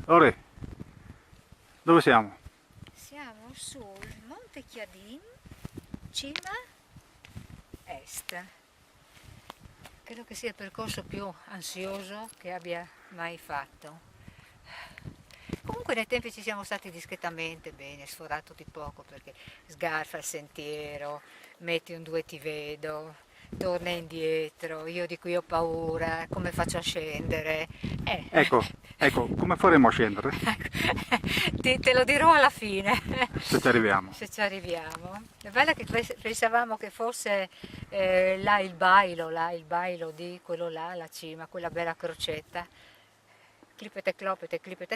Ore, dove siamo? Siamo sul Monte Chiadin, cima est. Credo che sia il percorso più ansioso che abbia mai fatto. Comunque nei tempi ci siamo stati discretamente bene, sforato di poco perché sgarfa il sentiero, metti un due ti vedo, torna indietro, io di qui ho paura, come faccio a scendere? Ecco, come faremo a scendere? Te lo dirò alla fine, Se ci arriviamo. se ci arriviamo. È bello che pensavamo che fosse là il bailo di quello là, la cima, quella bella crocetta. Clipete,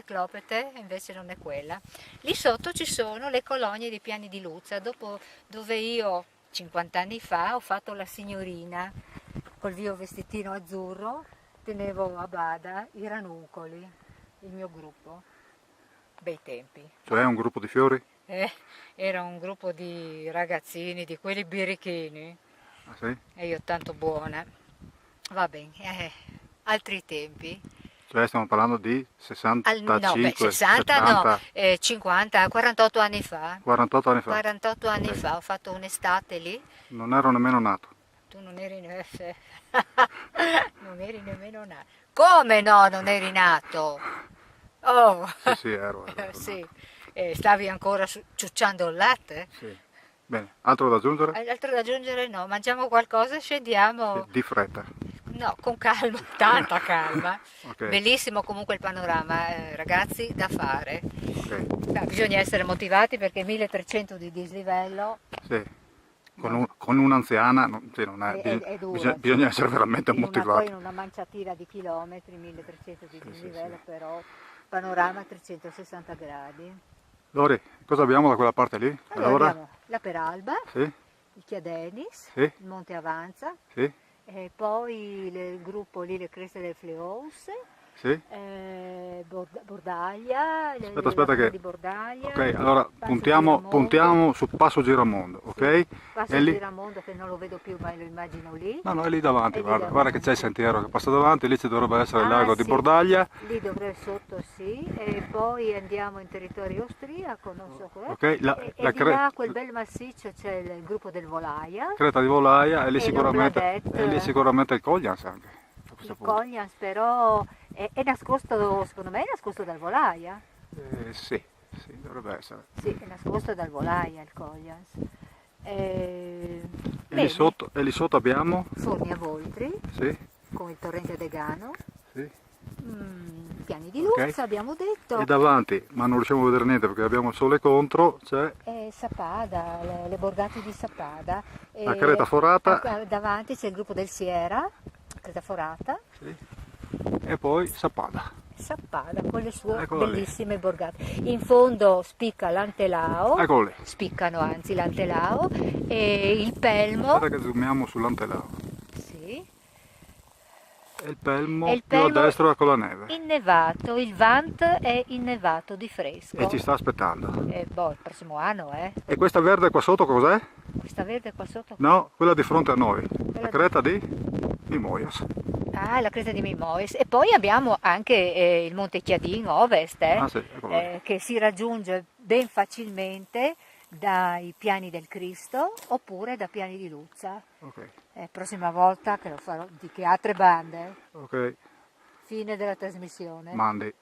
clopete, invece non è quella. Lì sotto ci sono le colonie dei Piani di Luzza, dove io 50 anni fa ho fatto la signorina col mio vestitino azzurro, tenevo a bada i ranuncoli, il mio gruppo, bei tempi. Cioè un gruppo di fiori? Era un gruppo di ragazzini, di quelli birichini, Ah sì? e io tanto buona. Va bene, altri tempi. Cioè stiamo parlando di No, beh, 65, 60 no, 70, 50, 48 anni fa. 48 anni fa. 48 anni Ok. fa ho fatto un'estate lì. Non ero nemmeno nato. Tu non eri non eri nemmeno nato. Come no, non eri nato? Oh, Sì, ero sì, nato. stavi ancora ciucciando il latte? Sì. Bene, altro da aggiungere? Hai altro da aggiungere? No, mangiamo qualcosa e scendiamo. Sì, di fretta. No, con calma, tanta calma. Ok, Bellissimo comunque il panorama, ragazzi, da fare. ok. Beh, bisogna essere motivati perché 1300 di dislivello Sì. no, Con un'anziana sì, non è, è duro, bisogna essere veramente poi motivati. in una manciatina di chilometri, 1300 di Sì, sì, dislivello, sì. però panorama 360 gradi. Lori, cosa abbiamo da quella parte lì? Allora abbiamo la Peralba, Sì, il Chiadenis, sì, il Monte Avanza, sì, e poi il gruppo lì, le Creste del Fleous, sì. Bordaglia, la Aspetta Cima che... di Bordaglia, Ok, allora Passo Giramondo, puntiamo su Passo Giramondo, ok? sì, E Passo lì... Giramondo che non lo vedo più ma lo immagino lì, No, no, è lì davanti, e lì guarda che c'è il davanti. sentiero che passa davanti, lì ci dovrebbe essere il Ah lago di sì, Bordaglia, lì dovrebbe sotto sì, e poi andiamo in territorio austriaco, non so com'è, ok? e di là quel bel massiccio c'è il gruppo del Volaia Creta di Volaia e è lì l'Ombladet. sicuramente il Coglians anche, a questo Il punto. Coglians però è nascosto, secondo me è nascosto dal Volaia. Sì, sì, dovrebbe essere. Sì, è nascosto dal Volaia il Coglians. Bene, E lì sotto abbiamo, Forni a Voltri sì, con il torrente Degano, sì, Piani di ok? Luzza abbiamo E detto, davanti, ma non riusciamo a vedere niente perché abbiamo il sole contro, c'è e Sappada, le borgate di Sappada. la Creta Forata, Davanti c'è il gruppo del Sierra, Creta Forata, sì, e poi Sappada. Sappada con le sue Eccola lì, bellissime borgate. In fondo spicca l'Antelao, eccolo lì. spiccano anzi l'Antelao e il Pelmo, Aspetta che zoomiamo sull'Antelao. sì, E il e Pelmo il più a Pelmo destra con la neve. innevato, il Vant è innevato di E fresco. ci sta aspettando. E boh, il prossimo anno, E questa verde qua sotto cos'è? questa verde qua sotto. No, quella di fronte a noi. La Quella di- creta di Moias. Ah, la cresta di Mimois. E poi abbiamo anche il Monte Chiadin Ovest, Ah sì, eccolo lì. che si raggiunge ben facilmente dai Piani del Cristo oppure da Piani di Luzza. Ok, Prossima volta che lo farò di che altre bande. ok, Fine della trasmissione. mandi.